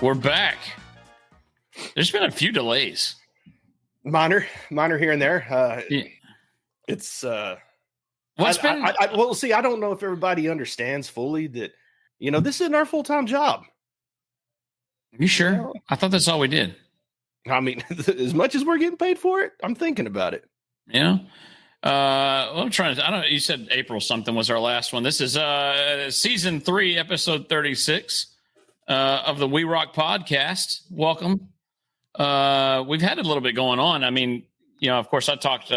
We're back. There's been a few delays. Minor here and there. Yeah. It's What's been? well, see, I don't know if everybody understands fully that, this isn't our full-time job. You sure? I thought that's all we did. I mean, as much as we're getting paid for it, I'm thinking about it. Well, I'm trying to. I don't know. You said April something was our last one. This is season 3, episode 36 of the We Rock podcast. Welcome. We've had a little bit going on. I mean, of course, I talked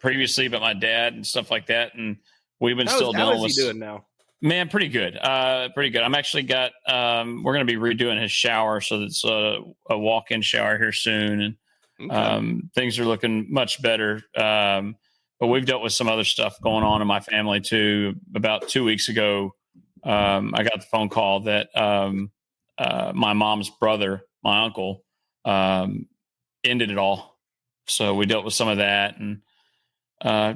previously about my dad and stuff like that, and we've been still dealing with. How is he doing now? Man, pretty good. Pretty good. I'm actually got. We're going to be redoing his shower, so it's a walk-in shower here soon, and things are looking much better. But we've dealt with some other stuff going on in my family too. About 2 weeks ago, I got the phone call that my mom's brother, my uncle, ended it all. So we dealt with some of that, and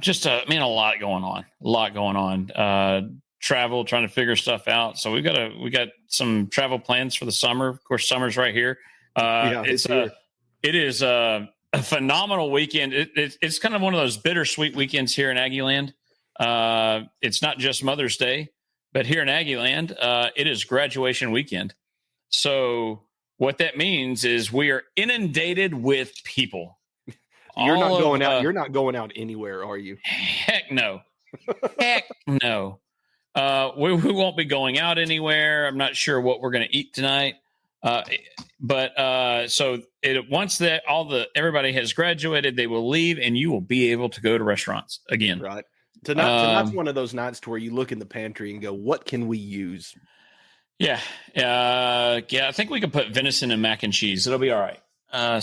just a lot going on. Travel, trying to figure stuff out. So we got some travel plans for the summer. Of course, summer's right here. It is a phenomenal weekend. It's kind of one of those bittersweet weekends here in Aggieland. It's not just Mother's Day, but here in Aggieland, it is graduation weekend. So what that means is we are inundated with people. You're not going out. You're not going out anywhere, are you? Heck no. Heck no. We won't be going out anywhere. I'm not sure what we're going to eat tonight. But so once that everybody has graduated, they will leave, and you will be able to go to restaurants again. Right. Tonight's one of those nights to where you look in the pantry and go, "What can we use?" Yeah. I think we can put venison and mac and cheese. It'll be all right. I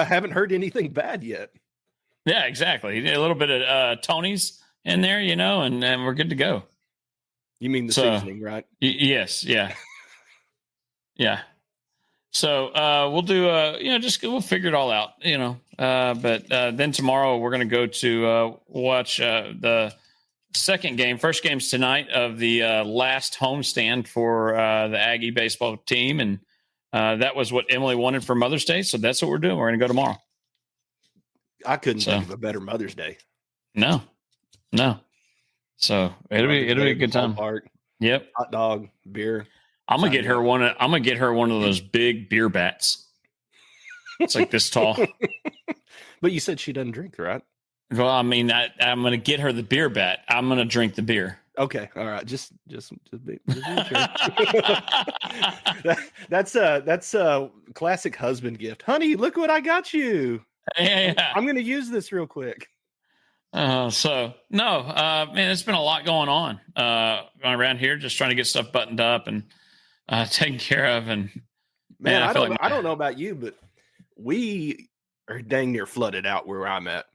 haven't heard anything bad yet. Yeah, exactly. A little bit of Tony's in there, and we're good to go. You mean the seasoning, right? Yes. Yeah. Yeah. So we'll do, we'll figure it all out, But then tomorrow we're going to go to watch the second game. First game's tonight of the last homestand for the Aggie baseball team. And that was what Emily wanted for Mother's Day. So that's what we're doing. We're going to go tomorrow. I couldn't think of a better Mother's Day. No. So it'll be a good time. Park, yep. Hot dog, beer. I'm gonna get her one of those big beer bats. It's like this tall. But you said she doesn't drink, right? Well, I mean, I'm gonna get her the beer bat. I'm gonna drink the beer. Okay, all right. Just be sure. That's a classic husband gift, honey. Look what I got you. Yeah. I'm gonna use this real quick. Man, it's been a lot going on around here, just trying to get stuff buttoned up and taken care of. And man, I don't know about you, but we are dang near flooded out where I'm at.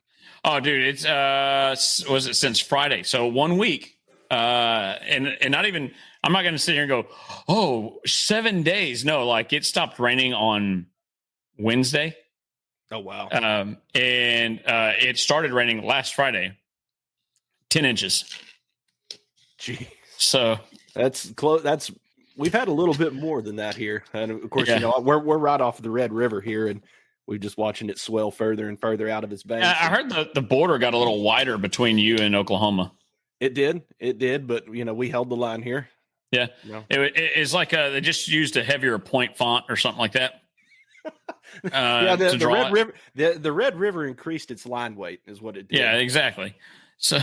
Oh, dude, it's was it since Friday? So 1 week, and not even. I'm not going to sit here and go, 7 days. No, like it stopped raining on Wednesday. Oh, wow. And it started raining last Friday, 10 inches. Gee. So that's close. We've had a little bit more than that here. And of course, we're right off of the Red River here, and we're just watching it swell further and further out of its banks. I heard the border got a little wider between you and Oklahoma. It did. But we held the line here. Yeah. It's like they just used a heavier point font or something like that. The Red River increased its line weight is what it did. Yeah, exactly. So,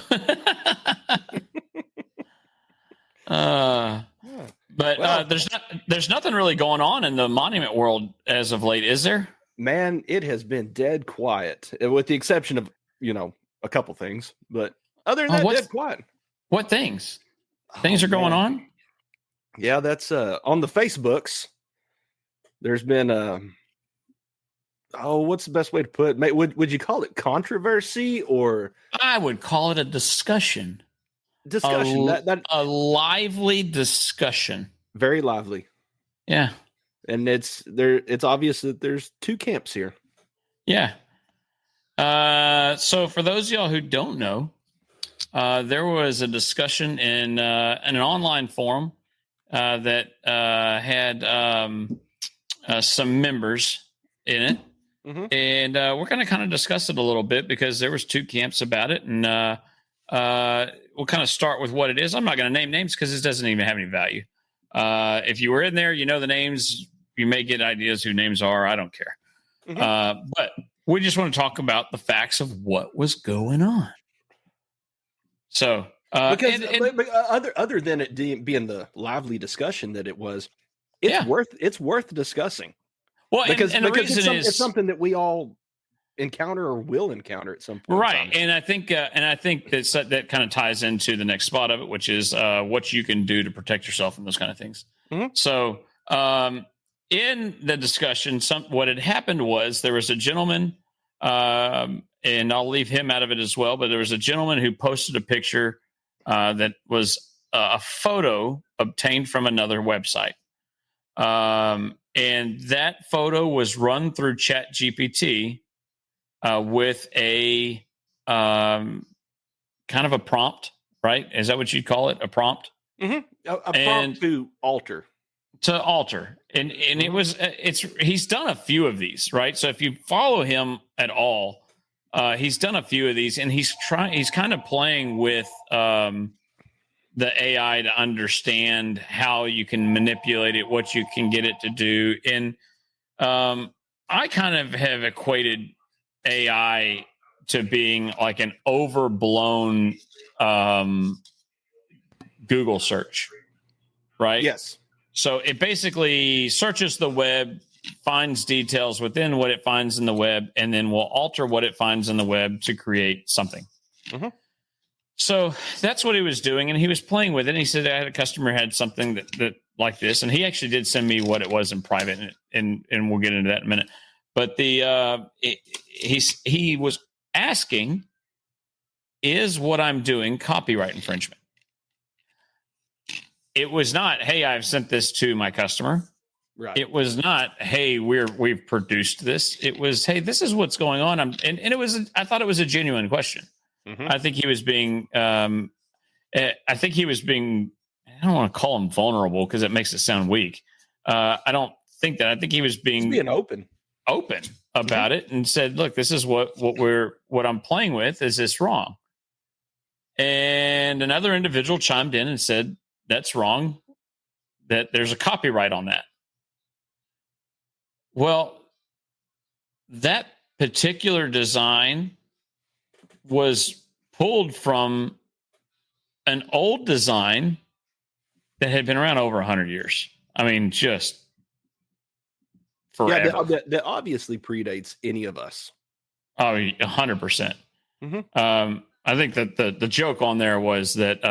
there's nothing really going on in the monument world as of late, is there? Man, it has been dead quiet, with the exception of a couple things, but other than that, dead quiet. What things? Things are going on. Yeah, that's on the Facebooks. There's been what's the best way to put it? Would you call it controversy, or I would call it a discussion. A lively discussion. Very lively. Yeah. And it's obvious that there's two camps here. Yeah. So for those of y'all who don't know, there was a discussion in an online forum that had some members in it. Mm-hmm. And we're going to kind of discuss it a little bit because there was two camps about it. And we'll kind of start with what it is. I'm not going to name names because this doesn't even have any value. If you were in there, you know the names. You may get ideas who names are. I don't care. Mm-hmm. But we just want to talk about the facts of what was going on. So, because other than it being the lively discussion that it was, it's worth discussing. Well, because the reason it's something that we all encounter or will encounter at some point. Right. And I think that kind of ties into the next spot of it, which is what you can do to protect yourself and those kind of things. Mm-hmm. So in the discussion, what had happened was there was a gentleman, and I'll leave him out of it as well, but there was a gentleman who posted a picture that was a photo obtained from another website. And that photo was run through ChatGPT with a kind of a prompt, right? Is that what you'd call it? A prompt? Mm-hmm. A prompt to alter. And it was he's done a few of these, right? So if you follow him at all, he's done a few of these, and he's kind of playing with the AI to understand how you can manipulate it, what you can get it to do. And I kind of have equated AI to being like an overblown Google search, right? Yes. So it basically searches the web, finds details within what it finds in the web, and then will alter what it finds in the web to create something. Mm-hmm. So that's what he was doing, and he was playing with it. And he said, I had a customer had something that like this, and he actually did send me what it was in private, and we'll get into that in a minute. But he was asking, is what I'm doing copyright infringement? It was not, hey, I've sent this to my customer. Right. It was not, hey, we've produced this. It was, hey, this is what's going on. And it was, I thought it was a genuine question. Mm-hmm. I think he was being, I don't want to call him vulnerable because it makes it sound weak. I don't think that. I think he was being open about it and said, look, this is what I'm playing with. Is this wrong? And another individual chimed in and said, that's wrong, that there's a copyright on that. Well, that particular design was pulled from an old design that had been around over 100 years. I mean, just forever. Yeah, that obviously predates any of us. Oh, 100%. Mm-hmm. I think that the joke on there was that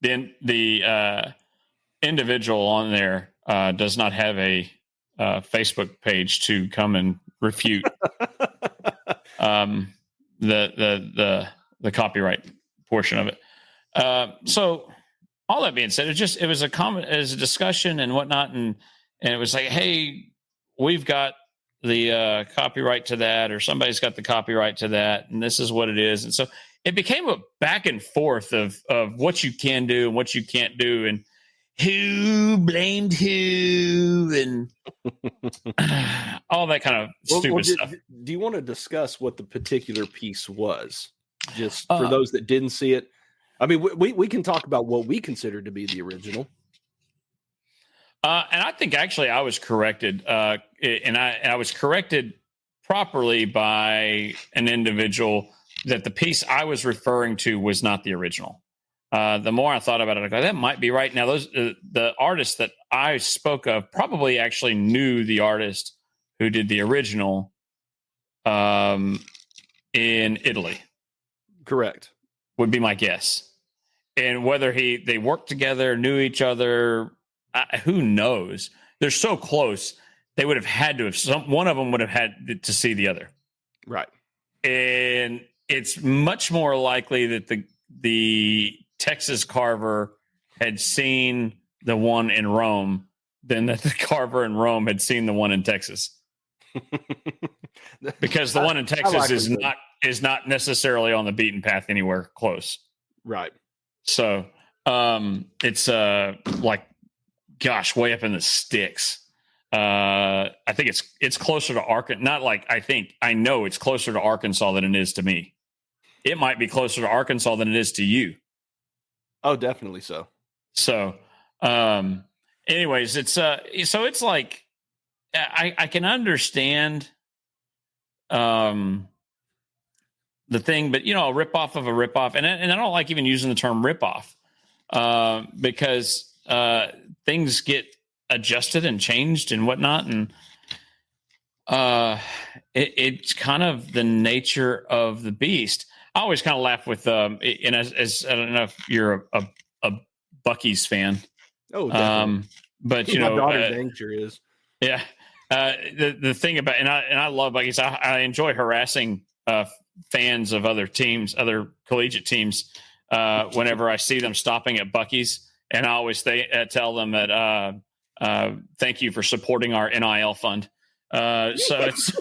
the individual on there does not have a Facebook page to come and refute the copyright portion of it. So all that being said, it was a comment, as a discussion and whatnot, and it was like, hey, we've got the copyright to that, or somebody's got the copyright to that, and this is what it is. And so it became a back and forth of what you can do and what you can't do, and who blamed who, and all that kind of stupid stuff. Do you want to discuss what the particular piece was, just for those that didn't see it? I mean, we can talk about what we consider to be the original. And I think actually I was corrected, and I was corrected properly by an individual that the piece I was referring to was not the original. The more I thought about it, I go, that might be right. Now, the artist that I spoke of probably actually knew the artist who did the original in Italy. Correct. Would be my guess. And whether they worked together, knew each other, who knows? They're so close. They would have had to have. One of them would have had to see the other. Right. And it's much more likely that the Texas carver had seen the one in Rome than that the carver in Rome had seen the one in Texas. Because the one in Texas is not necessarily on the beaten path anywhere close. Right. So it's like gosh, way up in the sticks. I think it's closer to Arkansas. Not like I know it's closer to Arkansas than it is to me. It might be closer to Arkansas than it is to you. Oh, definitely so. So, anyways, it's so it's like I can understand the thing, but a ripoff of a ripoff, and I don't like even using the term ripoff because things get adjusted and changed and whatnot, and it's kind of the nature of the beast. I always kind of laugh with and as I don't know if you're a Buc-ee's fan. Oh, definitely. But my daughter dang sure is. Yeah. The thing about and I love Buc-ee's. I enjoy harassing fans of other teams, other collegiate teams, whenever I see them stopping at Buc-ee's, and I always tell them that thank you for supporting our NIL fund. So it's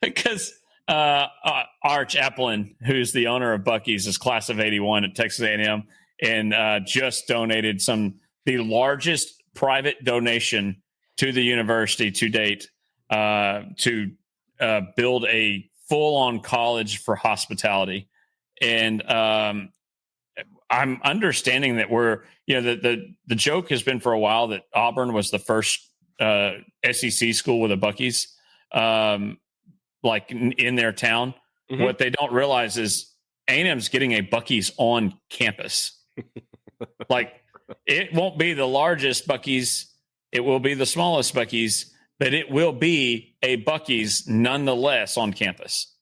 because Arch Applin, who's the owner of Buc-ee's, is class of '81 at Texas A&M, and just donated the largest private donation to the university to date to build a full-on college for hospitality. And I'm understanding that the joke has been for a while that Auburn was the first SEC school with a Buc-ee's like in their town. Mm-hmm. What they don't realize is A&M's getting a Buc-ee's on campus. Like, it won't be the largest Buc-ee's, it will be the smallest Buc-ee's, but it will be a Buc-ee's nonetheless on campus.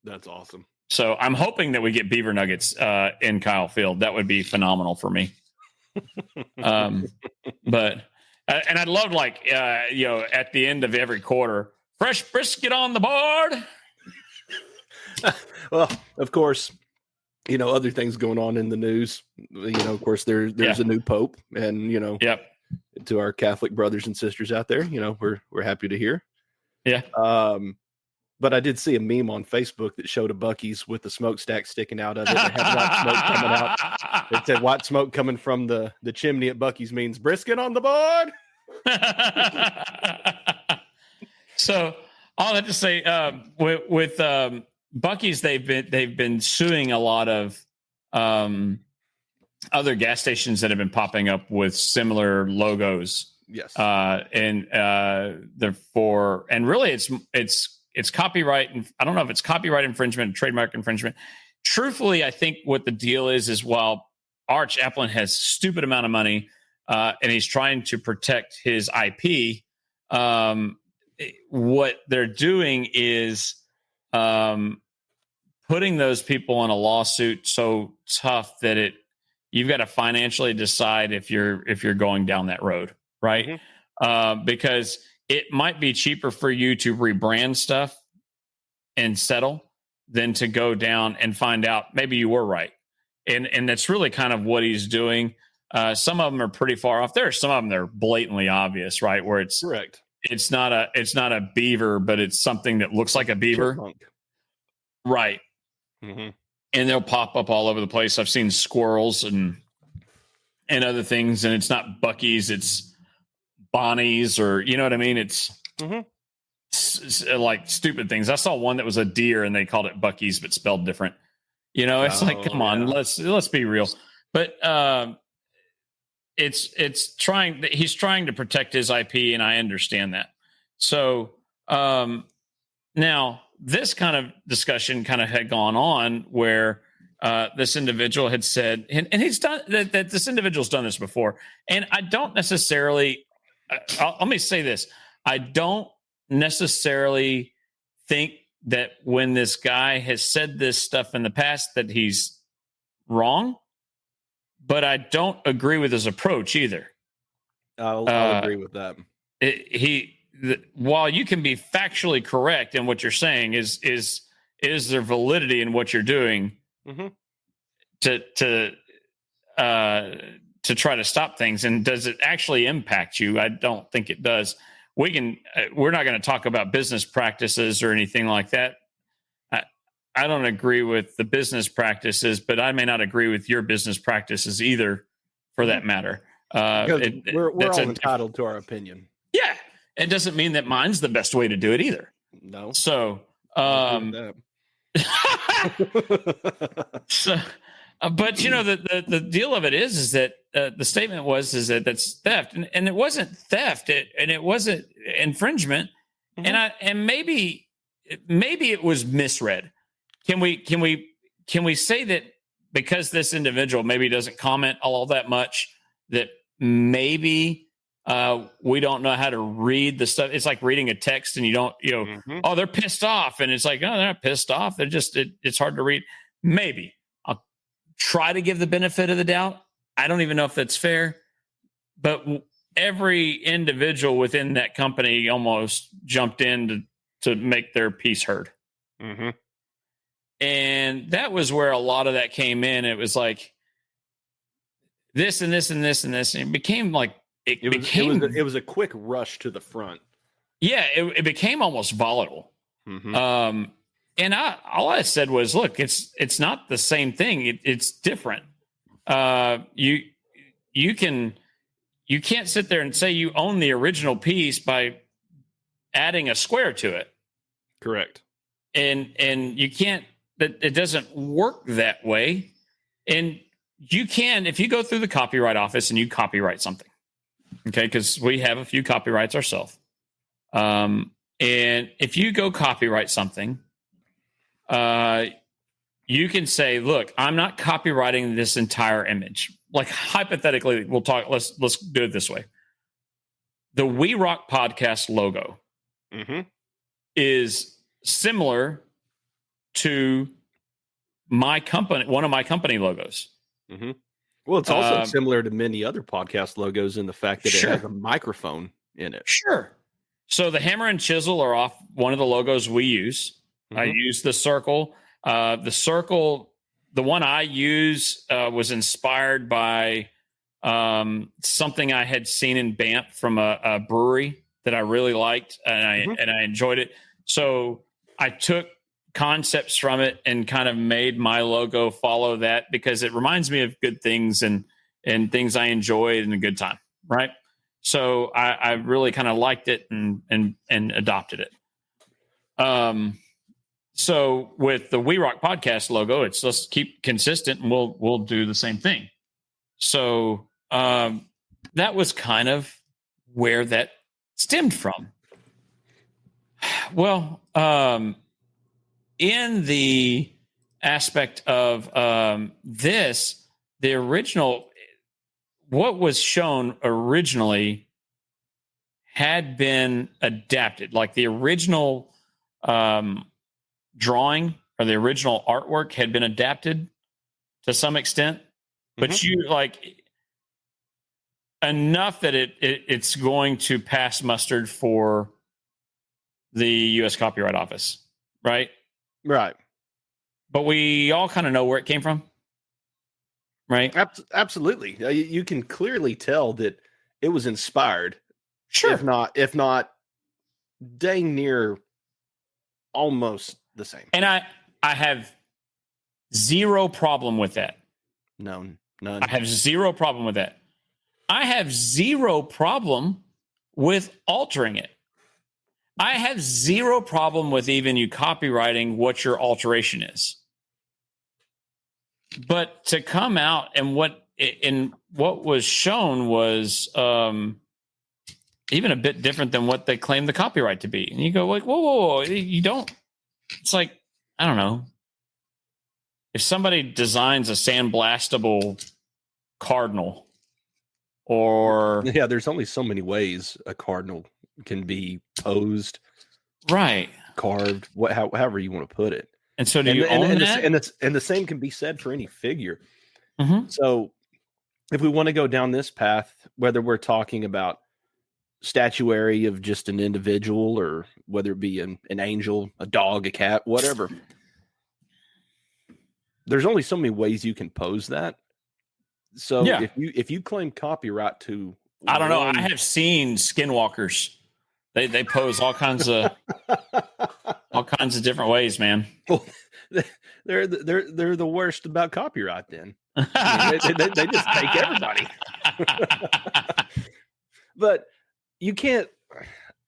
That's awesome. So I'm hoping that we get Beaver Nuggets in Kyle Field. That would be phenomenal for me. But and I'd love at the end of every quarter, fresh brisket on the board. Well, of course, other things going on in the news. Of course, there's a new pope, and yep. To our Catholic brothers and sisters out there, we're happy to hear. Yeah. But I did see a meme on Facebook that showed a Buc-ee's with the smokestack sticking out of it. They had white smoke coming out. It said white smoke coming from the chimney at Buc-ee's means brisket on the board. So all that to say, with Buc-ee's, they've been suing a lot of other gas stations that have been popping up with similar logos. Yes. And really it's copyright. And I don't know if it's copyright infringement, trademark infringement. Truthfully, I think what the deal is while Arch Applin has stupid amount of money and he's trying to protect his IP, what they're doing is putting those people in a lawsuit so tough that you've got to financially decide if you're going down that road, right? Mm-hmm. Because it might be cheaper for you to rebrand stuff and settle than to go down and find out maybe you were right. And that's really kind of what he's doing. Some of them are pretty far off. There are some of them that are blatantly obvious, right? Where it's correct. It's not a beaver, but it's something that looks like a beaver. Chipmunk. Right. Mm-hmm. And they'll pop up all over the place. I've seen squirrels and other things, and it's not Buc-ee's, it's Bonnie's, or you know what I mean? It's like stupid things. I saw one that was a deer and they called it Buc-ee's but spelled different. It's like, come on, let's be real. But he's trying to protect his IP, and I understand that. So now this kind of discussion kind of had gone on where this individual had said, and he's done that this individual's done this before. And I don't necessarily, let me say this. I don't necessarily think that when this guy has said this stuff in the past that he's wrong, but I don't agree with his approach either. I'll agree with that. While you can be factually correct in what you're saying, is there validity in what you're doing to try to stop things, and does it actually impact you? I don't think it does. We're not going to talk about business practices or anything like that. I don't agree with the business practices, but I may not agree with your business practices either for that matter. We're that's all entitled to our opinion. Yeah. It doesn't mean that mine's the best way to do it either. No. So, so, but you know, the deal of it is that the statement is that that's theft, and it wasn't theft, and it wasn't infringement, and maybe it was misread. Can we say that because this individual maybe doesn't comment all that much, that maybe we don't know how to read the stuff? It's like reading a text and you don't, oh, they're pissed off. And it's like, no, they're not pissed off. They're just, it's hard to read. Maybe I'll try to give the benefit of the doubt. I don't even know if that's fair, but every individual within that company almost jumped in to make their piece heard. Mm-hmm. And that was where a lot of that came in. It was like this and this and this and this. And it became like, it was a quick rush to the front. Yeah, it became almost volatile. Mm-hmm. And all I said was, look, it's not the same thing. It's different. You can't sit there and say you own the original piece by adding a square to it. Correct. And you can't. That it doesn't work that way. And you can, if you go through the copyright office and you copyright something. Okay, because we have a few copyrights ourselves. And if you go copyright something, you can say, look, I'm not copyrighting this entire image. Like hypothetically, we'll talk, let's do it this way. The We Rock Podcast logo is similar to my company, one of my company logos. Mm-hmm. Well, it's also similar to many other podcast logos in the fact that it has a microphone in it. Sure. So the hammer and chisel are off one of the logos we use. I use the circle. The circle, the one I use was inspired by something I had seen in Banff from a brewery that I really liked, and I enjoyed it. So I took concepts from it and kind of made my logo follow that because it reminds me of good things and things I enjoyed in a good time. Right. So I really kind of liked it and adopted it. So with the We Rock Podcast logo, it's let's keep consistent and we'll do the same thing. So that was kind of where that stemmed from. Well, in the aspect of this, the original, what was shown originally had been adapted. Like the original drawing or the original artwork had been adapted to some extent, but you like enough that it's going to pass mustered for the U.S. Copyright Office, right? Right. But we all kind of know where it came from, right? Absolutely. You can clearly tell that it was inspired. Sure. If not dang near almost the same. And I have zero problem with that. None. I have zero problem with that. I have zero problem with altering it. I have zero problem with even you copywriting what your alteration is. But to come out and what was shown was even a bit different than what they claim the copyright to be. And you go like, whoa, you don't. It's like, I don't know. If somebody designs a sandblastable cardinal or... Yeah, there's only so many ways a cardinal can be posed, right, carved, however you want to put it. And so do you own that? And the same can be said for any figure. So if we want to go down this path, whether we're talking about statuary of just an individual or whether it be an angel, a dog, a cat, whatever, there's only so many ways you can pose that. So if you claim copyright to, I don't know. I have seen skinwalkers. They pose all kinds of different ways, man. Well, they're the worst about copyright. Then I mean, they just take everybody. But you can't.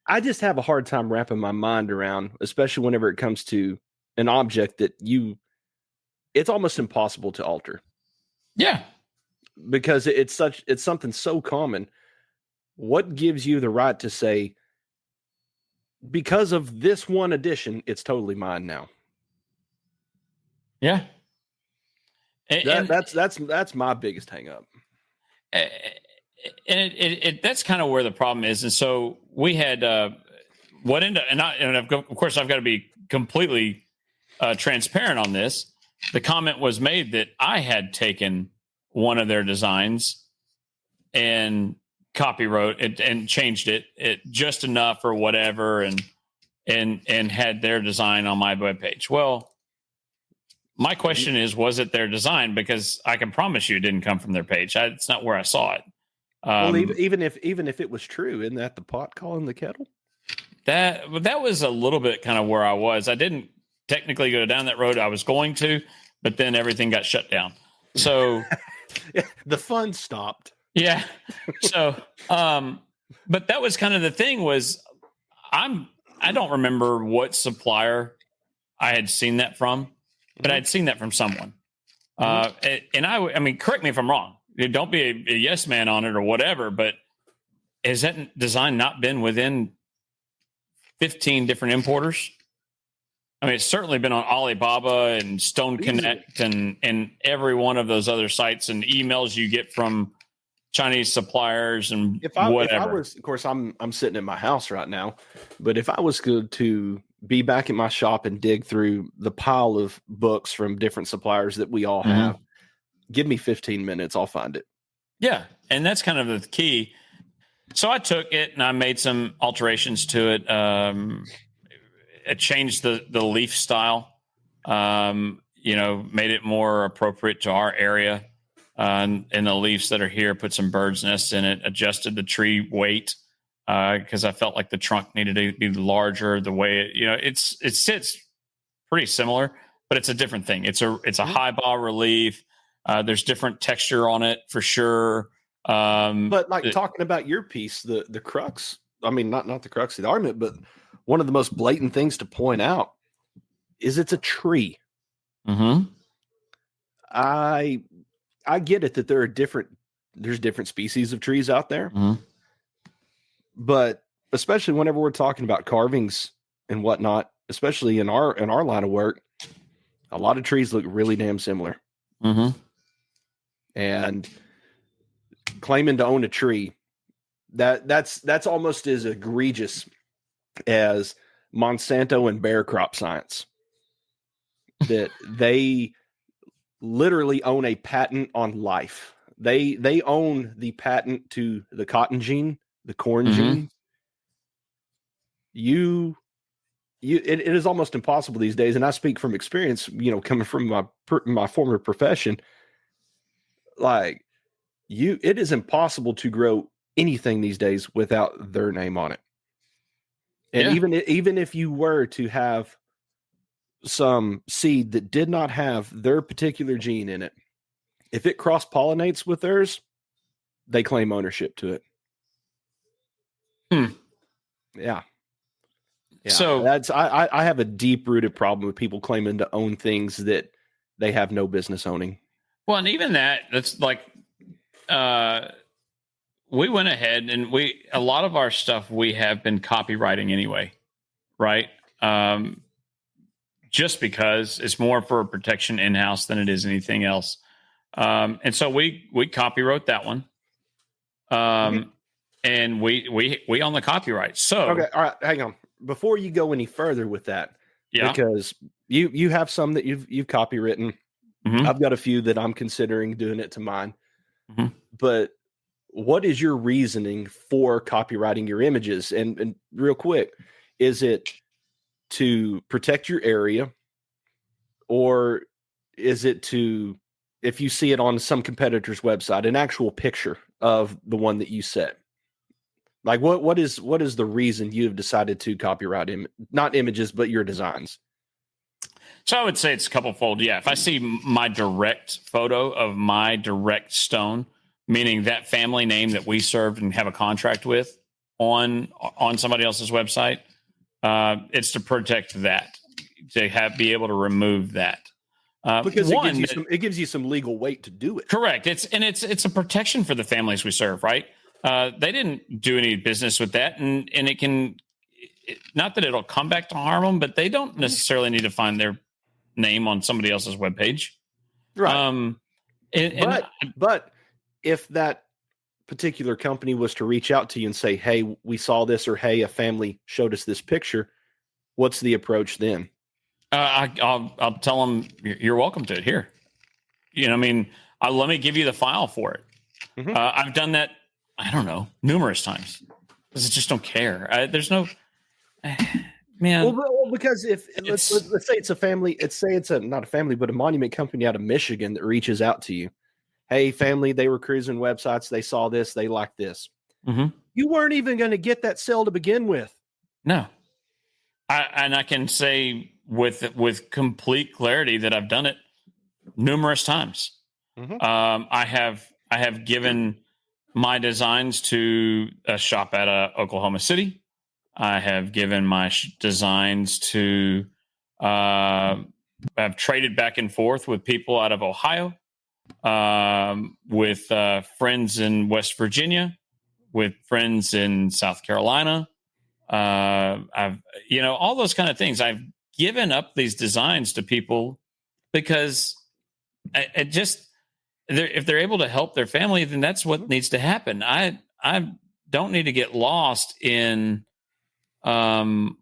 I just have a hard time wrapping my mind around, especially whenever it comes to an object that it's almost impossible to alter. Yeah, because it's something so common. What gives you the right to say, because of this one addition, it's totally mine now? Yeah. That's my biggest hang up. And that's kind of where the problem is. And so we had of course I've got to be completely transparent on this. The comment was made that I had taken one of their designs and copywrote it and changed it just enough or whatever, and had their design on my webpage. Well, my question is, was it their design? Because I can promise you it didn't come from their page. It's not where I saw it. Well, even if it was true, isn't that the pot calling the kettle? That was a little bit kind of where I was. I didn't technically go down that road. I was going to, but then everything got shut down. So the fun stopped. Yeah. So, but that was kind of the thing was I don't remember what supplier I had seen that from, but I'd seen that from someone. And I mean, correct me if I'm wrong. Don't be a yes man on it or whatever, but has that design not been within 15 different importers? I mean, it's certainly been on Alibaba and Stone Connect and every one of those other sites and emails you get from Chinese suppliers and whatever. If I was, of course, I'm sitting in my house right now, but if I was to be back in my shop and dig through the pile of books from different suppliers that we all have, give me 15 minutes, I'll find it. Yeah, and that's kind of the key. So I took it and I made some alterations to it. It changed the leaf style, made it more appropriate to our area. And the leaves that are here, put some bird's nests in it, adjusted the tree weight because I felt like the trunk needed to be larger. The way it sits pretty similar, but it's a different thing. It's a high bas relief. There's different texture on it for sure. But talking about your piece, the crux, I mean, not the crux of the argument, but one of the most blatant things to point out is it's a tree. Mm-hmm. I get it that there's different species of trees out there, but especially whenever we're talking about carvings and whatnot, especially in our line of work, a lot of trees look really damn similar. Mm-hmm. And claiming to own a tree, that's almost as egregious as Monsanto and Bayer Crop Science, that they literally own a patent on life. They own the patent to the cotton gene, the corn gene. It is almost impossible these days, and I speak from experience, coming from my former profession. It is impossible to grow anything these days without their name on it. And even if you were to have some seed that did not have their particular gene in it, if it cross-pollinates with theirs, they claim ownership to it. Yeah. So that's I have a deep-rooted problem with people claiming to own things that they have no business owning. Well, and even that's like we went ahead and a lot of our stuff we have been copywriting anyway, right? Just because it's more for protection in-house than it is anything else. And so we copywrote that one. And we own the copyright. So okay, all right, hang on. Before you go any further with that, because you have some that you've copywritten. I've got a few that I'm considering doing it to mine. But what is your reasoning for copywriting your images? And real quick, is it to protect your area, or is it to, if you see it on some competitor's website, an actual picture of the one that you set? Like what is the reason you've decided to copyright not images, but your designs? So I would say it's a couple fold. Yeah. If I see my direct photo of my direct stone, meaning that family name that we served and have a contract with on somebody else's website, it's to protect that, to be able to remove that. Because it gives you some legal weight to do it. Correct. It's a protection for the families we serve, right? They didn't do any business with that, and it can, not that it'll come back to harm them, but they don't necessarily need to find their name on somebody else's webpage. Right. But if that particular company was to reach out to you and say, hey, we saw this, or hey, a family showed us this picture, what's the approach then? I'll tell them you're welcome to it here. Let me give you the file for it. Mm-hmm. I've done that, I don't know, numerous times because I just don't care. There's no, man. Well, because let's say it's a family, not a family, but a monument company out of Michigan that reaches out to you. Hey, family, they were cruising websites. They saw this. They liked this. Mm-hmm. You weren't even going to get that sale to begin with. No. I can say with complete clarity that I've done it numerous times. Mm-hmm. I have given my designs to a shop out of Oklahoma City. I have given my designs to, I've traded back and forth with people out of Ohio, with friends in West Virginia, with friends in South Carolina. I've, all those kind of things. I've given up these designs to people because if they're able to help their family, then that's what needs to happen. I don't need to get lost in trying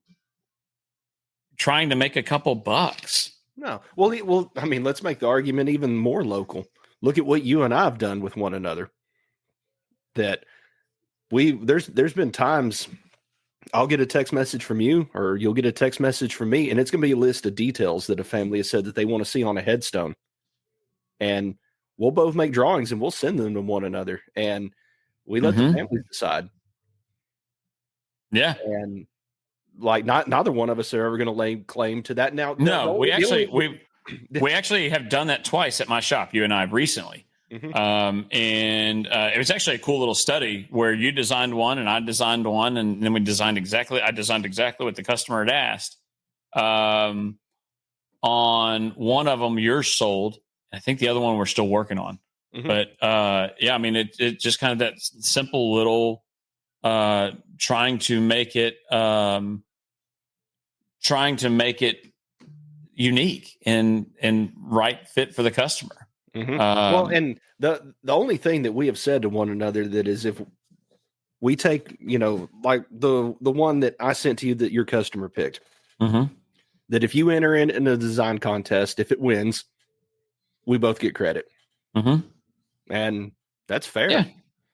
to make a couple bucks. No. Well, I mean, let's make the argument even more local. Look at what you and I have done with one another. That there's been times I'll get a text message from you, or you'll get a text message from me, and it's going to be a list of details that a family has said that they want to see on a headstone. And we'll both make drawings and we'll send them to one another, and we let the families decide. Yeah. And like neither one of us are ever going to lay claim to that. Now, we actually have done that twice at my shop, you and I, recently. Mm-hmm. And it was actually a cool little study where you designed one and I designed one, and then I designed exactly what the customer had asked. On one of them, yours sold. I think the other one we're still working on. Mm-hmm. But yeah, I mean, it just kind of that simple little trying to make it unique and right fit for the customer. Mm-hmm. Well, and the only thing that we have said to one another that is, if we take, like the one that I sent to you that your customer picked, mm-hmm. that if you enter in a design contest, if it wins, we both get credit. Mm-hmm. And that's fair. Yeah,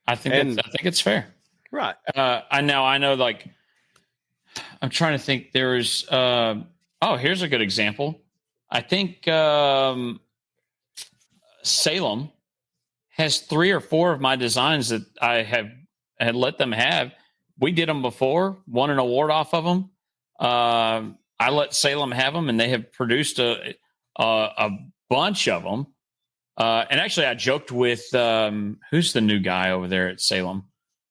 I think it's fair. Right. I know. Like, I'm trying to think. There's. Here's a good example. I think Salem has 3 or 4 of my designs that I had let them have. We did them before, won an award off of them. I let Salem have them, and they have produced a bunch of them. And actually, I joked with who's the new guy over there at Salem.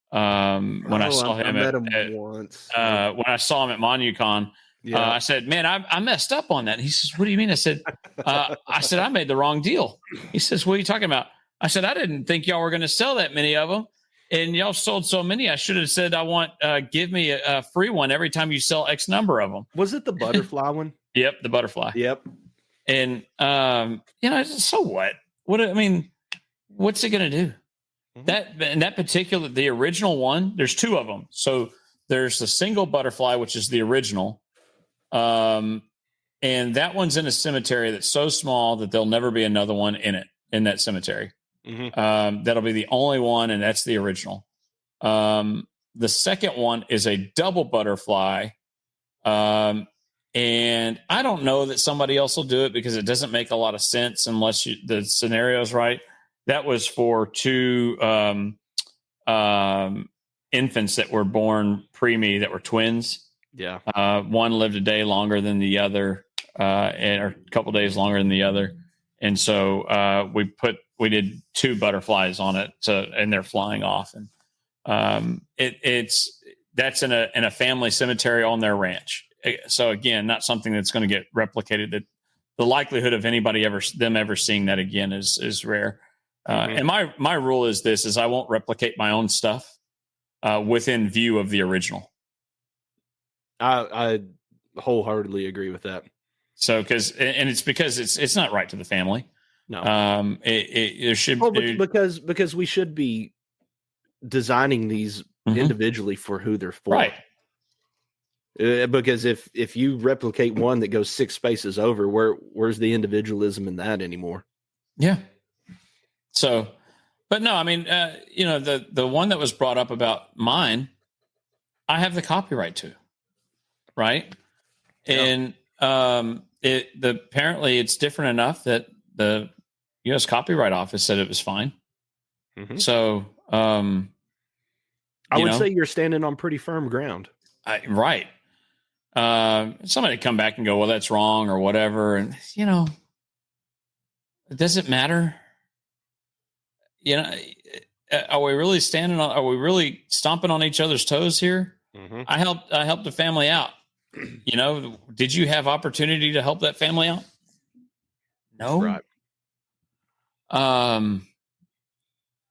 When I saw him, I met him once. When I saw him at MonuCon, I said, "Man, I messed up on that." And he says, "What do you mean?" I said, "I made the wrong deal." He says, "What are you talking about?" I said, "I didn't think y'all were going to sell that many of them, and y'all sold so many. I should have said, I want give me a free one every time you sell X number of them." Was it the butterfly one? Yep, the butterfly. Yep. And so what? What I mean, what's it going to do? Mm-hmm. That particular, the original one, there's 2 of them. So there's the single butterfly, which is the original. And that one's in a cemetery that's so small that there'll never be another one in that cemetery. Mm-hmm. That'll be the only one, and that's the original. The second one is a double butterfly. And I don't know that somebody else will do it because it doesn't make a lot of sense unless the scenario is right. That was for 2 infants that were born pre-me that were twins. Yeah. One lived a day longer than the other. and or a couple days longer than the other. And so we did 2 butterflies on it, and they're flying off. And that's in a family cemetery on their ranch. So again, not something that's going to get replicated. That the likelihood of anybody ever seeing that again is rare. And my rule is this: is I won't replicate my own stuff within view of the original. I wholeheartedly agree with that. So because it's not right to the family. No, there should because we should be designing these individually for who they're for. Right. Because if you replicate one that goes 6 spaces over, where's the individualism in that anymore? Yeah. So, but no, I mean, the one that was brought up about mine, I have the copyright to, right? Yeah. And apparently it's different enough that the U.S. Copyright Office said it was fine. Mm-hmm. So, I would say you're standing on pretty firm ground. Right. Somebody come back and go, well, that's wrong or whatever. And, does it matter? Are we really are we really stomping on each other's toes here? Mm-hmm. I helped the family out. Did you have opportunity to help that family out? No. Right.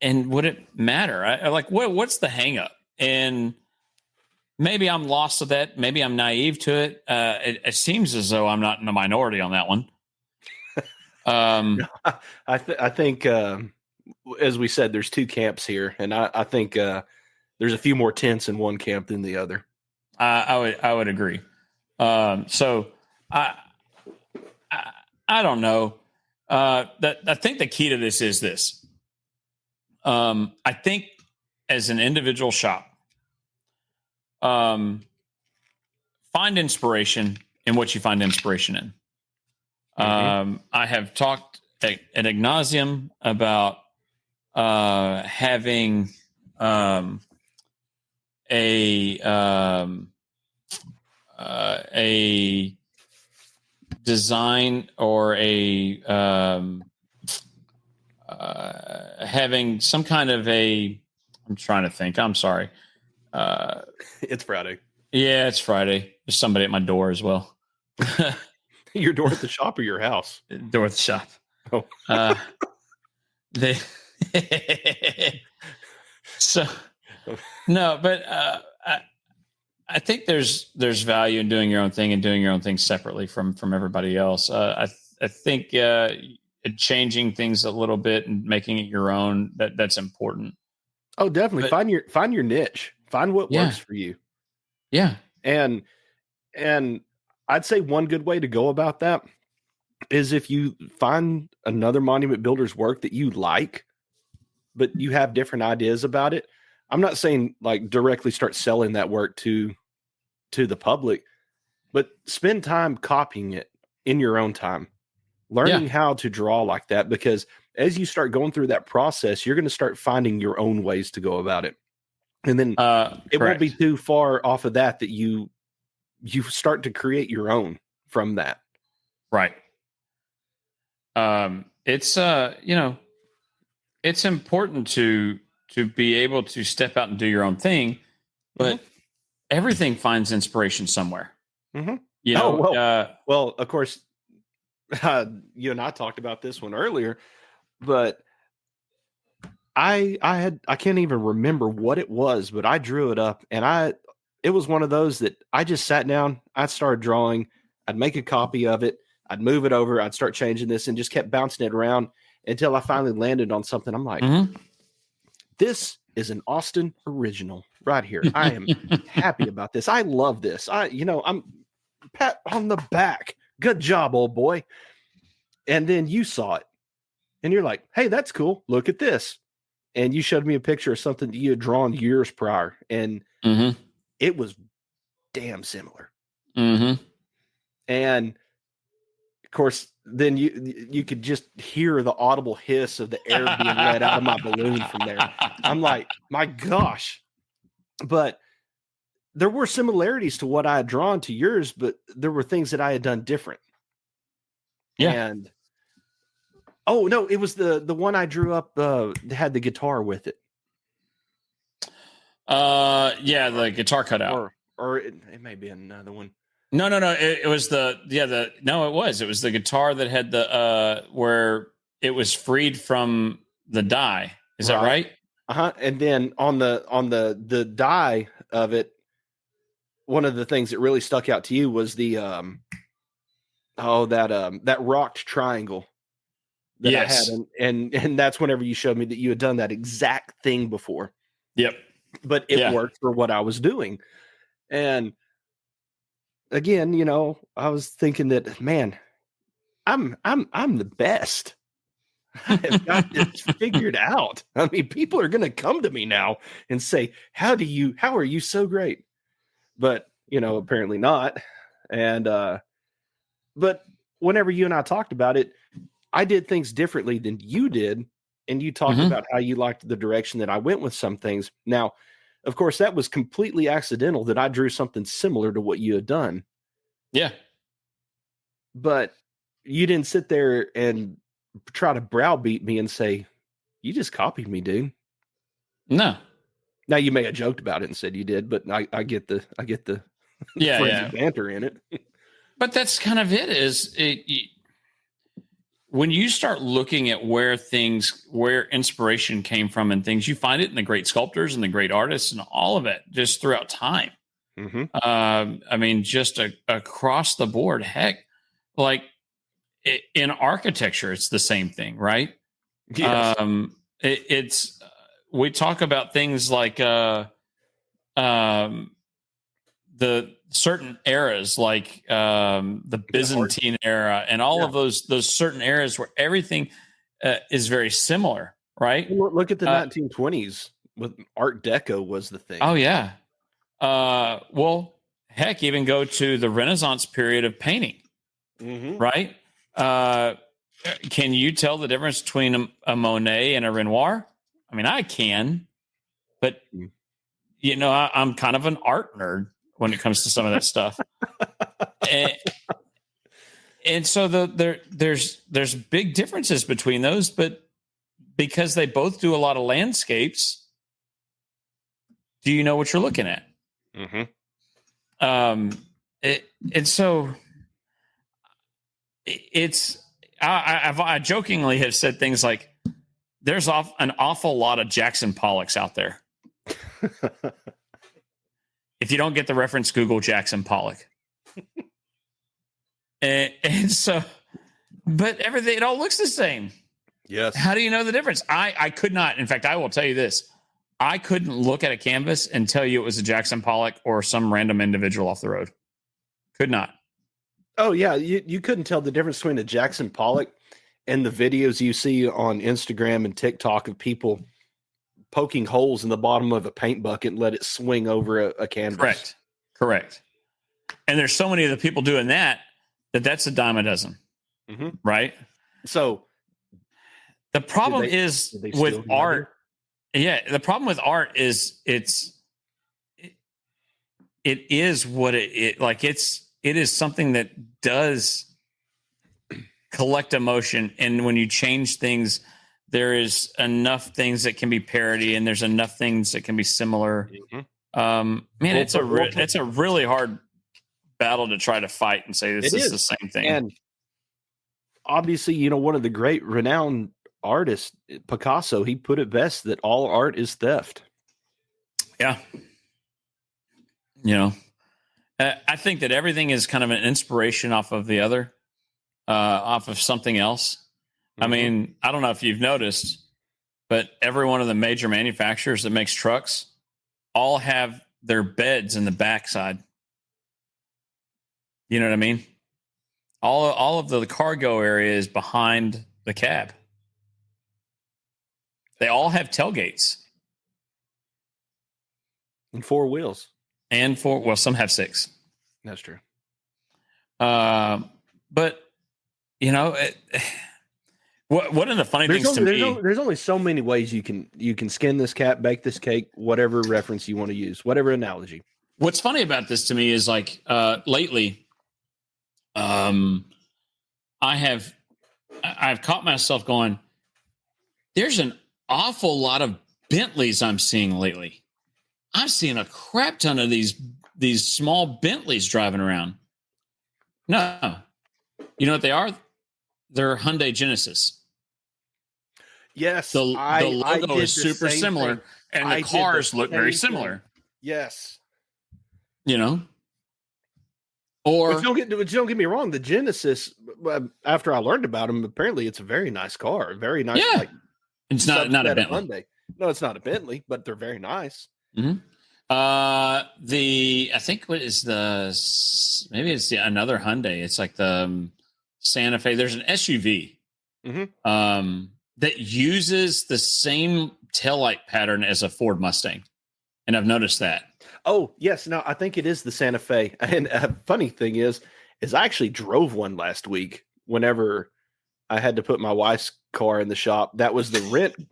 And would it matter? What's the hang up? And maybe I'm lost to that. Maybe I'm naive to it. It seems as though I'm not in the minority on that one. I think, as we said, there's 2 camps here, and I think there's a few more tents in one camp than the other. I would agree. So I don't know. I think the key to this is this. I think as an individual shop, find inspiration in what you find inspiration in. Mm-hmm. I have talked ad nauseum about having a design or having some kind of I'm trying to think. I'm sorry. It's Friday. Yeah, it's Friday. There's somebody at my door as well. Your door at the shop or your house? Door at the shop. Oh. So no, but I think there's value in doing your own thing and doing your own thing separately from everybody else. I think changing things a little bit and making it your own, that's important. Oh, definitely. But, find your niche. Find what works for you. Yeah. And I'd say one good way to go about that is if you find another monument builder's work that you like, but you have different ideas about it. I'm not saying like directly start selling that work to the public, but spend time copying it in your own time, learning how to draw like that, because as you start going through that process, you're going to start finding your own ways to go about it. And then it won't be too far off of that you start to create your own from that. Right. It's it's important to be able to step out and do your own thing, but everything finds inspiration somewhere. Mm-hmm. Well, of course, you and I talked about this one earlier, but I can't even remember what it was, but I drew it up, and it was one of those that I just sat down, I started drawing, I'd make a copy of it, I'd move it over, I'd start changing this, and just kept bouncing it around until I finally landed on something. I'm like, this is an Austin original right here. I am happy about this. I love this. I'm pat on the back. Good job, old boy. And then you saw it and you're like, hey, that's cool. Look at this. And you showed me a picture of something that you had drawn years prior. And it was damn similar. Mm-hmm. And of course, then you could just hear the audible hiss of the air being let out of my balloon from there. I'm like, my gosh. But there were similarities to what I had drawn to yours, but there were things that I had done different. Yeah. And oh no, it was the one I drew up had the guitar with it. Yeah, the guitar cutout. Or it may be another one. No. It was it was the guitar that had the where it was freed from the die. Is that right? And then on the die of it, one of the things that really stuck out to you was the that rocked triangle that I had, and that's whenever you showed me that you had done that exact thing before. Yep. But it worked for what I was doing. And again, you know, I was thinking that, man, I'm the best. I have got this figured out. I mean, people are going to come to me now and say, how are you so great? But, you know, apparently not. And, but whenever you and I talked about it, I did things differently than you did. And you talked about how you liked the direction that I went with some things. Now, of course, that was completely accidental that I drew something similar to what you had done. Yeah. But you didn't sit there and try to browbeat me and say, you just copied me, dude. No. Now you may have joked about it and said you did, but I get the banter in it. But that's kind of when you start looking at where inspiration came from and things, you find it in the great sculptors and the great artists and all of it just throughout time. I mean, just across the board. Heck, like in architecture, it's the same thing, right? Yes. It's we talk about things like the certain eras, like the Byzantine era, and all of those certain eras where everything is very similar, right? Look at the 1920s with Art Deco was the thing. Oh yeah. Well, heck, even go to the Renaissance period of painting, right? Can you tell the difference between a Monet and a Renoir? I mean, I can, but you know, I'm kind of an art nerd when it comes to some of that stuff. and so there's big differences between those, but because they both do a lot of landscapes, do you know what you're looking at? And so it's I jokingly have said things like, there's an awful lot of Jackson Pollocks out there. If you don't get the reference, Google Jackson Pollock. and so, but everything, it all looks the same. Yes. How do you know the difference? I could not. In fact, I will tell you this. I couldn't look at a canvas and tell you it was a Jackson Pollock or some random individual off the road. Could not. Oh, yeah. You couldn't tell the difference between a Jackson Pollock and the videos you see on Instagram and TikTok of people poking holes in the bottom of a paint bucket and let it swing over a canvas. Correct. And there's so many of the people doing that's a dime a dozen. Right? So the problem is with art. Yeah, the problem with art is it is what it is something that does collect emotion, and when you change things, there is enough things that can be parody, and there's enough things that can be similar. It's a really hard battle to try to fight and say this is the same thing. And obviously, you know, one of the great renowned artists, Picasso, he put it best that all art is theft. Yeah. You know, I think that everything is kind of an inspiration off of the other, off of something else. I mean, I don't know if you've noticed, but every one of the major manufacturers that makes trucks all have their beds in the backside. You know what I mean? All of the cargo area is behind the cab. They all have tailgates. And four wheels. Some have six. That's true. But, you know, one of the funny things to me... There's only so many ways you can skin this cat, bake this cake, whatever reference you want to use, whatever analogy. What's funny about this to me is like lately, I've caught myself going, there's an awful lot of Bentleys I'm seeing lately. I'm seeing a crap ton of these small Bentleys driving around. No. You know what they are? They're Hyundai Genesis. Yes. The logo is super similar, and the cars look very similar. Yes. You know? Or but don't get me wrong, the Genesis, after I learned about them, apparently it's a very nice car. Very nice. Yeah. Like, it's not a Bentley. Hyundai. No, it's not a Bentley, but they're very nice. Mm-hmm. I think maybe it's another Hyundai. It's like the Santa Fe. There's an SUV that uses the same taillight pattern as a Ford Mustang, and I've noticed that. Oh yes, no, I think it is the Santa Fe. And funny thing is I actually drove one last week. Whenever I had to put my wife's car in the shop, that was the loaner.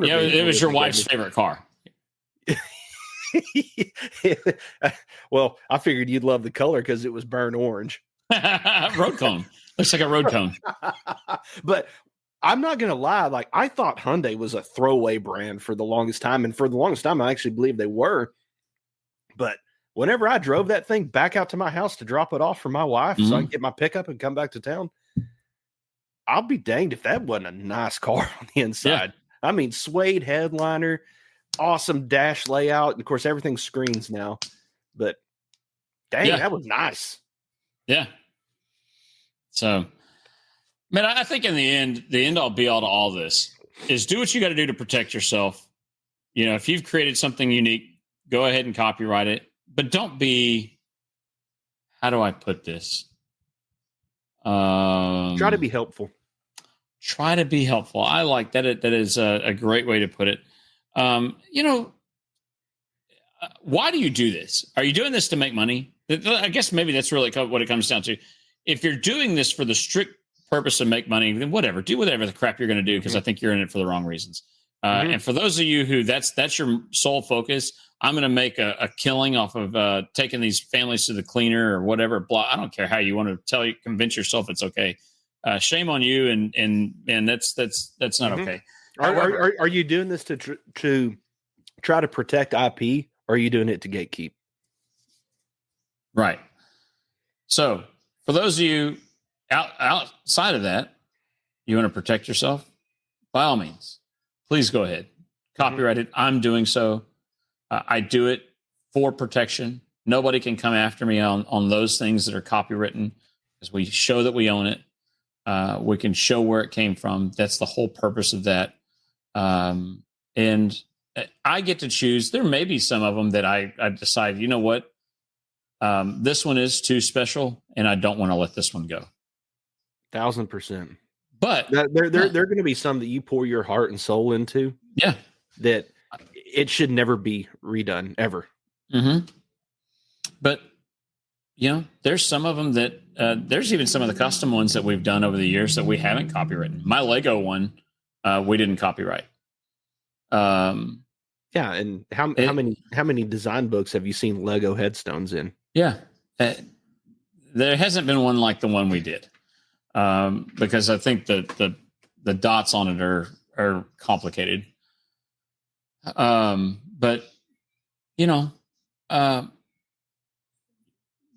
Yeah, it was your wife's favorite car. Well, I figured you'd love the color because it was burnt orange. Road cone. Looks like a road cone. But I'm not going to lie. Like, I thought Hyundai was a throwaway brand for the longest time. And for the longest time, I actually believed they were. But whenever I drove that thing back out to my house to drop it off for my wife so I can get my pickup and come back to town, I'll be danged if that wasn't a nice car on the inside. Yeah. I mean, suede headliner, awesome dash layout. And of course, everything's screens now. But dang, that was nice. Yeah. So, man, I think in the end all be all to all this is do what you got to do to protect yourself. You know, if you've created something unique, go ahead and copyright it. But don't be, how do I put this? Try to be helpful. Try to be helpful. I like that. That is a great way to put it. You know, why do you do this? Are you doing this to make money? I guess maybe that's really what it comes down to. If you're doing this for the strict purpose of make money, then whatever, do whatever the crap you're going to do, because I think you're in it for the wrong reasons. And for those of you who that's your sole focus, I'm going to make a killing off of taking these families to the cleaner or whatever. Blah. I don't care how you want to convince yourself it's okay. Shame on you, and that's not okay. Are you doing this to try to protect IP, or are you doing it to gatekeep? Right. So for those of you outside of that, you want to protect yourself, by all means, please go ahead. Copyright it. I'm doing so. I do it for protection. Nobody can come after me on those things that are copywritten, because we show that we own it. We can show where it came from. That's the whole purpose of that. And I get to choose. There may be some of them that I decide, you know what? This one is too special, and I don't want to let this one go. 1,000%. But there are going to be some that you pour your heart and soul into. Yeah. That it should never be redone ever. Mm-hmm. But there's some of them that there's even some of the custom ones that we've done over the years that we haven't copywritten. My Lego one, we didn't copyright. Yeah, and how many design books have you seen Lego headstones in? Yeah, there hasn't been one like the one we did, because I think the dots on it are complicated. But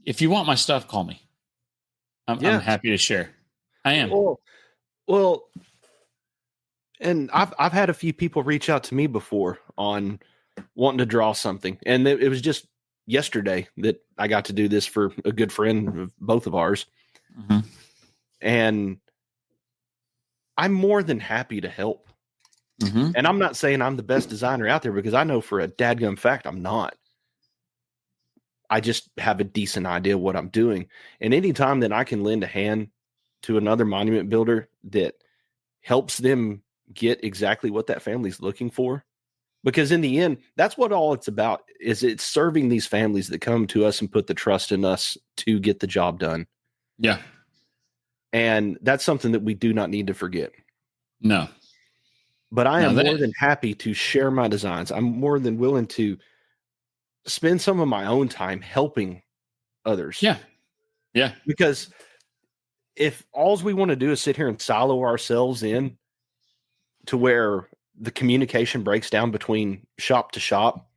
if you want my stuff, call me. I'm happy to share. I am. Well, and I've had a few people reach out to me before on wanting to draw something, and it was just yesterday that I got to do this for a good friend of both of ours. Mm-hmm. And I'm more than happy to help. Mm-hmm. And I'm not saying I'm the best designer out there, because I know for a dadgum fact I'm not. I just have a decent idea of what I'm doing. And anytime that I can lend a hand to another monument builder that helps them get exactly what that family's looking for, because in the end, that's what all it's about, is it's serving these families that come to us and put the trust in us to get the job done. Yeah. And that's something that we do not need to forget. No. But I am more than happy to share my designs. I'm more than willing to spend some of my own time helping others. Yeah. Yeah. Because if all we want to do is sit here and silo ourselves in to where the communication breaks down between shop to shop,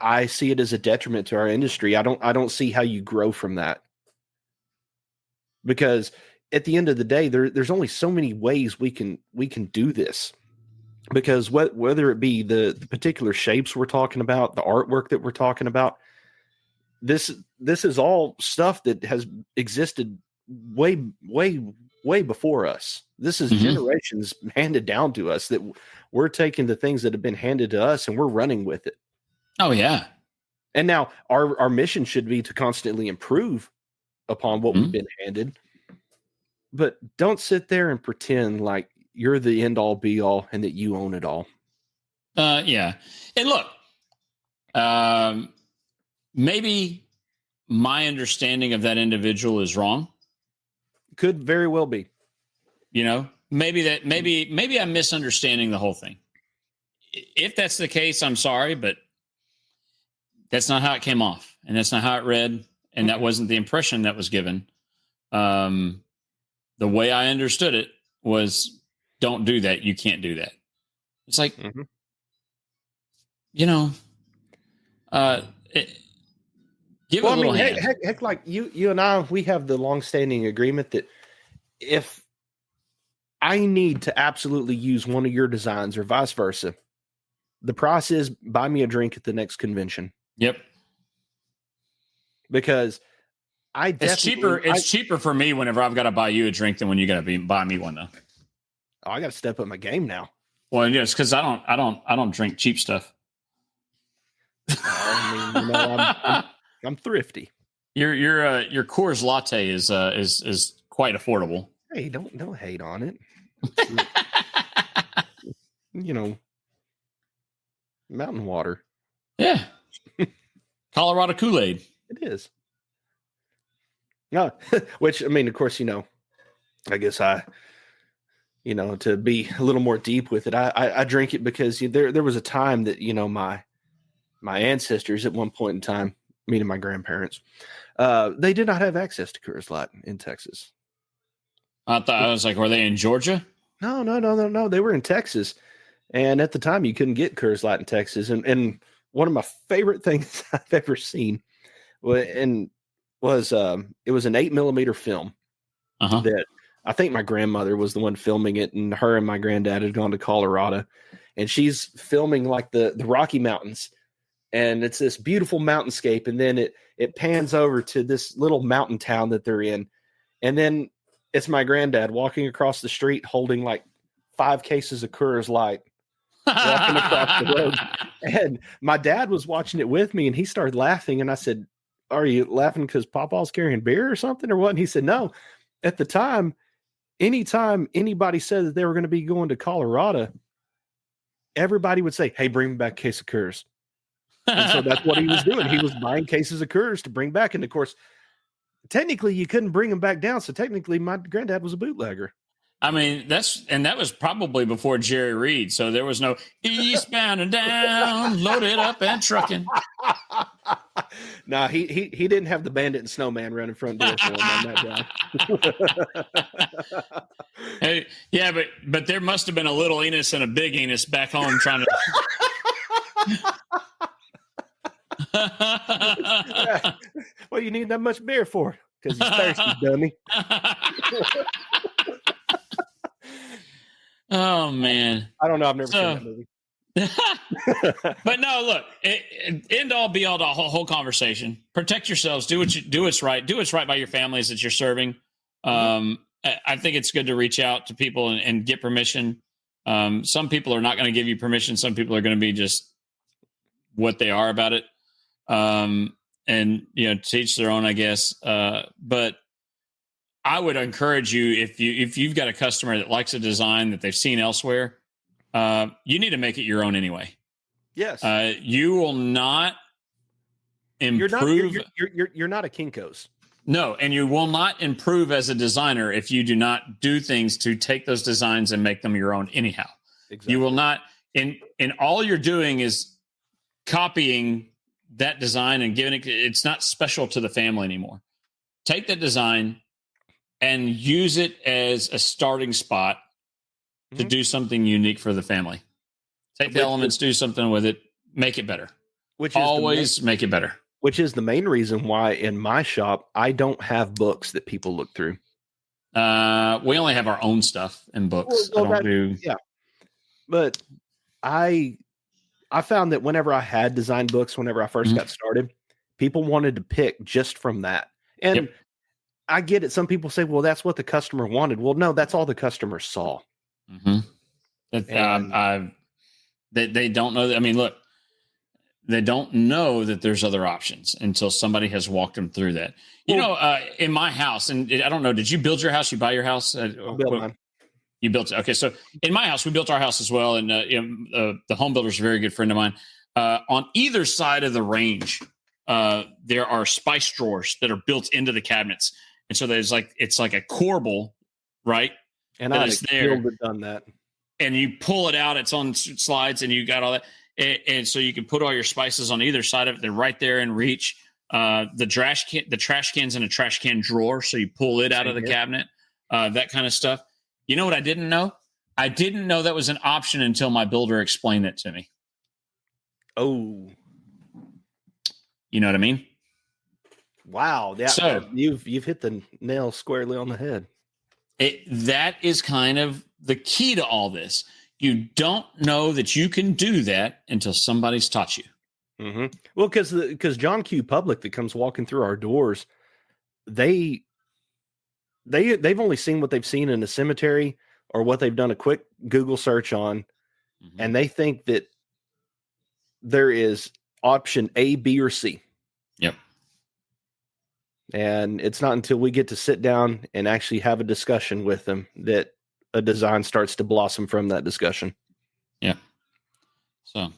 I see it as a detriment to our industry. I don't see how you grow from that, because at the end of the day, there's only so many ways we can do this. Because whether it be the particular shapes we're talking about, the artwork that we're talking about, this is all stuff that has existed way before us. This is generations handed down to us, that we're taking the things that have been handed to us and we're running with it. Oh yeah. And now our mission should be to constantly improve upon what we've been handed. But don't sit there and pretend like you're the end all be all and that you own it all. Yeah. And look, maybe my understanding of that individual is wrong. Could very well be. You know, maybe I'm misunderstanding the whole thing. If that's the case, I'm sorry, but that's not how it came off, and that's not how it read, and that wasn't the impression that was given. The way I understood it was, don't do that. You can't do that. It's like, you know, give a little hand. Heck, like you and I, we have the long-standing agreement that if I need to absolutely use one of your designs or vice versa, the price is buy me a drink at the next convention. Yep. Because it's cheaper. It's cheaper for me whenever I've got to buy you a drink than when you got to buy me one, though. Oh, I got to step up my game now. Well, yes, because I don't drink cheap stuff. I mean, you know, I'm thrifty. Your Coors Latte is quite affordable. Hey, don't hate on it. You know, mountain water. Yeah. Colorado Kool-Aid. It is. No, which, I mean, of course, you know, I guess to be a little more deep with it, I drink it because there was a time that, you know, my ancestors at one point in time, meaning my grandparents, they did not have access to Coors Light in Texas. I was like, were they in Georgia? No. They were in Texas. And at the time, you couldn't get Coors Light in Texas. And one of my favorite things I've ever seen was it was an 8mm film that I think my grandmother was the one filming it, and her and my granddad had gone to Colorado, and she's filming like the Rocky Mountains, and it's this beautiful mountainscape, and then it pans over to this little mountain town that they're in, and then it's my granddad walking across the street holding like 5 cases of Coors Light, walking across the road. And my dad was watching it with me, and he started laughing, and I said, "Are you laughing because Papa's carrying beer or something or what?" And he said, "No. At the time, anytime anybody said that they were going to be going to Colorado, everybody would say, 'Hey, bring me back a case of Coors.'" And so that's what he was doing. He was buying cases of Coors to bring back. And of course, technically you couldn't bring them back down. So technically my granddad was a bootlegger. I mean, that was probably before Jerry Reed. So there was no eastbound and down, loaded up and trucking. No, he didn't have the Bandit and Snowman running front door for him on that job. Hey, yeah, but there must have been a little Enos and a big Enos back home trying to. Well, you need that much beer for? Because he's thirsty, dummy. Oh man, I don't know. I've never seen that movie. But no, look, end all be all the whole conversation. Protect yourselves. Do what's right. Do what's right by your families that you're serving. I think it's good to reach out to people and get permission. Some people are not going to give you permission. Some people are going to be just what they are about it. And teach their own, I guess. But I would encourage you, if you've got a customer that likes a design that they've seen elsewhere, you need to make it your own anyway. Yes. You will not improve. You're not a Kinko's. No, and you will not improve as a designer if you do not do things to take those designs and make them your own anyhow. Exactly. You will not, and all you're doing is copying that design and giving it's not special to the family anymore. Take that design, and use it as a starting spot to do something unique for the family. Take the elements, do something with it, make it better. Always make it better. Which is the main reason why in my shop, I don't have books that people look through. We only have our own stuff and books. Yeah. But I found that whenever I had design books, whenever I first got started, people wanted to pick just from that. And I get it. Some people say, well, that's what the customer wanted. Well, no, that's all the customer saw. They don't know. I mean, look, they don't know that there's other options until somebody has walked them through that. In my house, and I don't know, did you build your house? You buy your house? Build mine. You built it. Okay. So in my house, we built our house as well. And the home builder is a very good friend of mine. On either side of the range, there are spice drawers that are built into the cabinets. And so it's like a corbel, right? And I have done that. And you pull it out, it's on slides, and you got all that. And so you can put all your spices on either side of it. They're right there in reach. The trash can's in a trash can drawer, so you pull it out of the cabinet. That kind of stuff. You know what I didn't know? I didn't know that was an option until my builder explained it to me. Oh, you know what I mean? Wow! So you've hit the nail squarely on the head. That is kind of the key to all this. You don't know that you can do that until somebody's taught you. Mm-hmm. Well, because John Q. Public that comes walking through our doors, they've only seen what they've seen in the cemetery or what they've done a quick Google search on, and they think that there is option A, B, or C. Yep. And it's not until we get to sit down and actually have a discussion with them that a design starts to blossom from that discussion. Yeah. So,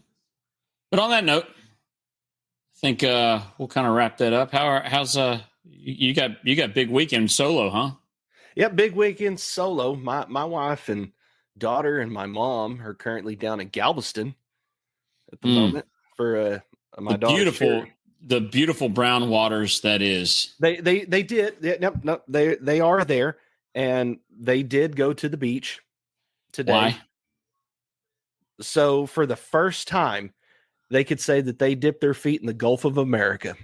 but on that note, I think we'll kind of wrap that up. How's you got big weekend solo, huh? Yeah, big weekend solo. My wife and daughter and my mom are currently down in Galveston at the moment for my daughter. The beautiful brown waters that is. They did. No, they are there, and they did go to the beach today. Why? So for the first time, they could say that they dipped their feet in the Gulf of America.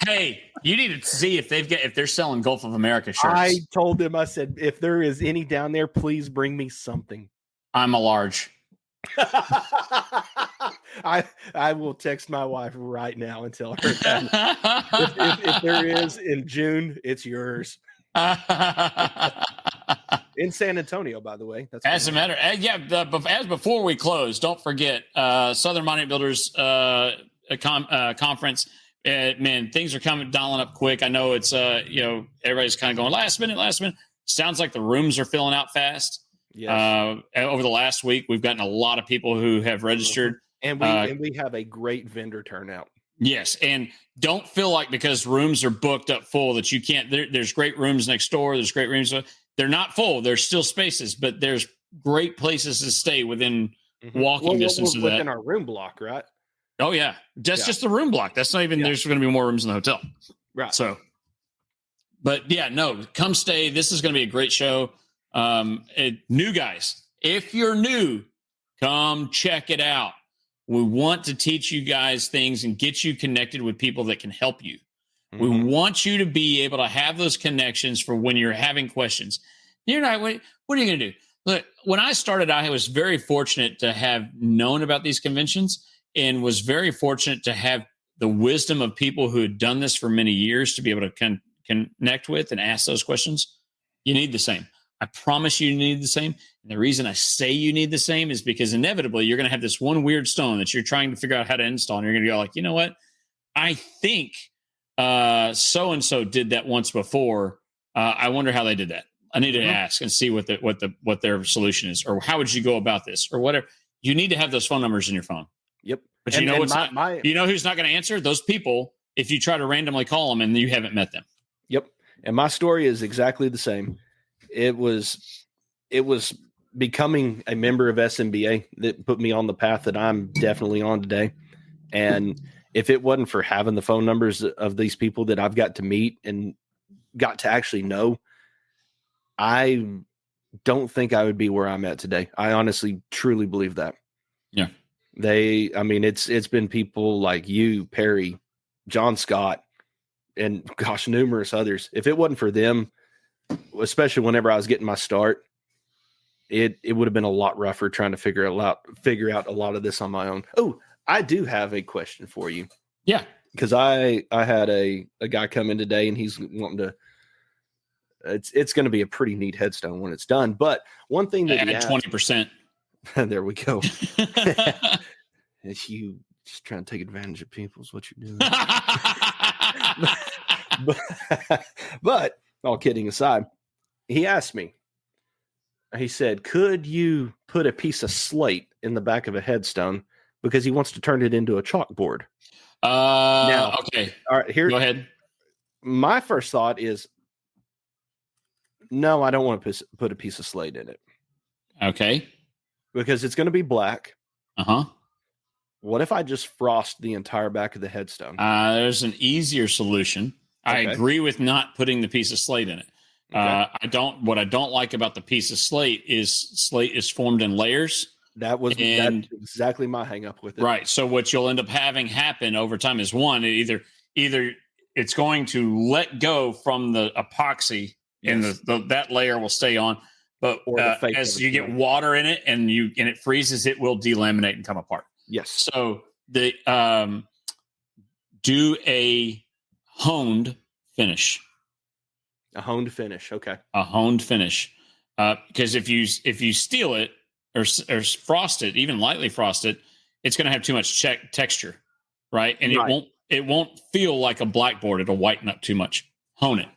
Hey, you need to see if they're selling Gulf of America shirts. I told them, I said, if there is any down there, please bring me something. I'm a large. I will text my wife right now and tell her that if there is in June, it's yours. In San Antonio, by the way. That's as a matter. As before we close, don't forget Southern Monument Builders conference. Man, things are dialing up quick. I know it's everybody's kind of going last minute. Sounds like the rooms are filling out fast. Yes. Over the last week, we've gotten a lot of people who have registered, and we have a great vendor turnout. Yes, and don't feel like because rooms are booked up full that you can't. There's great rooms next door. There's great rooms. They're not full. There's still spaces, but there's great places to stay within walking distance of that. Within our room block, right? Oh yeah, just the room block. That's not even. Yeah. There's going to be more rooms in the hotel, right? So, but yeah, no, come stay. This is going to be a great show. New guys, if you're new, come check it out. We want to teach you guys things and get you connected with people that can help you. We want you to be able to have those connections for when you're having questions. You're not, what are you going to do? Look, when I started, I was very fortunate to have known about these conventions and was very fortunate to have the wisdom of people who had done this for many years to be able to connect with and ask those questions. You need the same. I promise you need the same. And the reason I say you need the same is because inevitably you're going to have this one weird stone that you're trying to figure out how to install. And you're going to go like, you know what? I think so-and-so did that once before. I wonder how they did that. I need to ask and see what their solution is, or how would you go about this, or whatever. You need to have those phone numbers in your phone. Yep. But you know what's you know who's not going to answer? Those people, if you try to randomly call them and you haven't met them. Yep. And my story is exactly the same. It was becoming a member of SMBA that put me on the path that I'm definitely on today. And if it wasn't for having the phone numbers of these people that I've got to meet and got to actually know, I don't think I would be where I'm at today. I honestly, truly believe that. Yeah. It's been people like you, Perry, John Scott, and gosh, numerous others. If it wasn't for them, especially whenever I was getting my start, it would have been a lot rougher trying to figure out a lot of this on my own. Oh, I do have a question for you. Yeah. Because I had a guy come in today and he's wanting to, it's going to be a pretty neat headstone when it's done. But one thing that he asked, 20%. there we go. If you just trying to take advantage of people is what you're doing. but all kidding aside, he asked me, he said, could you put a piece of slate in the back of a headstone because he wants to turn it into a chalkboard? Now, okay. All right, here. Go ahead. My first thought is, no, I don't want to put a piece of slate in it. Okay. Because it's going to be black. Uh-huh. What if I just frost the entire back of the headstone? There's an easier solution. Okay. I agree with not putting the piece of slate in it. Okay. What I don't like about the piece of slate is formed in layers. That's exactly my hang up with it. Right. So what you'll end up having happen over time is one, either it's going to let go from the epoxy and that layer will stay on. But as you get water in it and it freezes, it will delaminate and come apart. Yes. So the do a honed finish. A honed finish. Okay. A honed finish. Because if you steal it or frost it, even lightly frost it, it's going to have too much texture, right? And it won't feel like a blackboard. It'll whiten up too much. Hone it.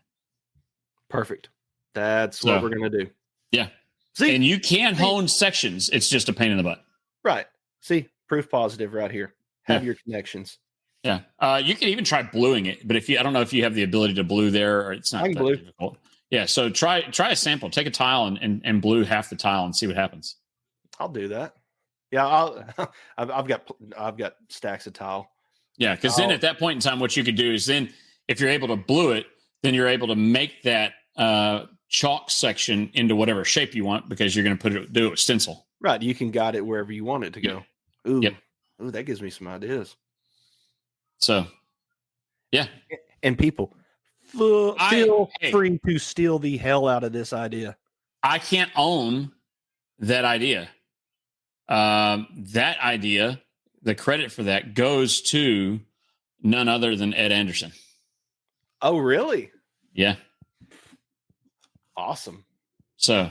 Perfect. That's what we're going to do. Yeah. See, and you can hone sections. It's just a pain in the butt. Right. See, proof positive right here. Have your connections. Yeah. You can even try bluing it, but I don't know if you have the ability to blue there, or it's not that difficult. Yeah. So try a sample. Take a tile and blue half the tile and see what happens. I'll do that. Yeah. I've got stacks of tile. Yeah. Because then at that point in time, what you could do is then if you're able to blue it, then you're able to make that chalk section into whatever shape you want because you're going to do it with stencil. Right. You can guide it wherever you want it to go. Ooh. Yep. Ooh, that gives me some ideas. So, yeah. And people, feel free to steal the hell out of this idea. I can't own that idea. That idea, the credit for that goes to none other than Ed Anderson. Oh, really? Yeah. Awesome. So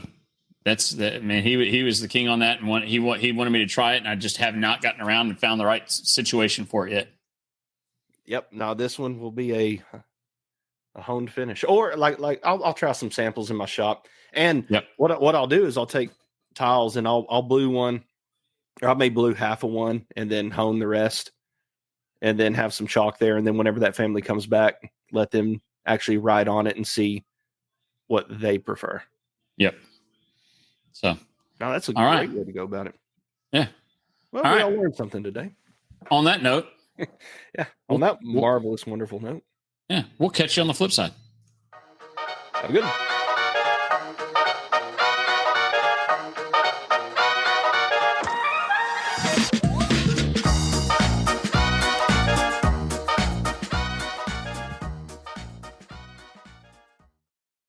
that's that, man. He was the king on that, and he wanted me to try it, and I just have not gotten around and found the right situation for it yet. Yep. Now this one will be a honed finish, or like I'll try some samples in my shop, and what I'll do is I'll take tiles and I'll blue one, or I may blue half of one and then hone the rest, and then have some chalk there, and then whenever that family comes back, let them actually write on it and see what they prefer. Yep. So now that's a great way to go about it. Yeah. Well, we all learned something today. On that note. Yeah. On that marvelous, wonderful note. Yeah. We'll catch you on the flip side. Have a good one.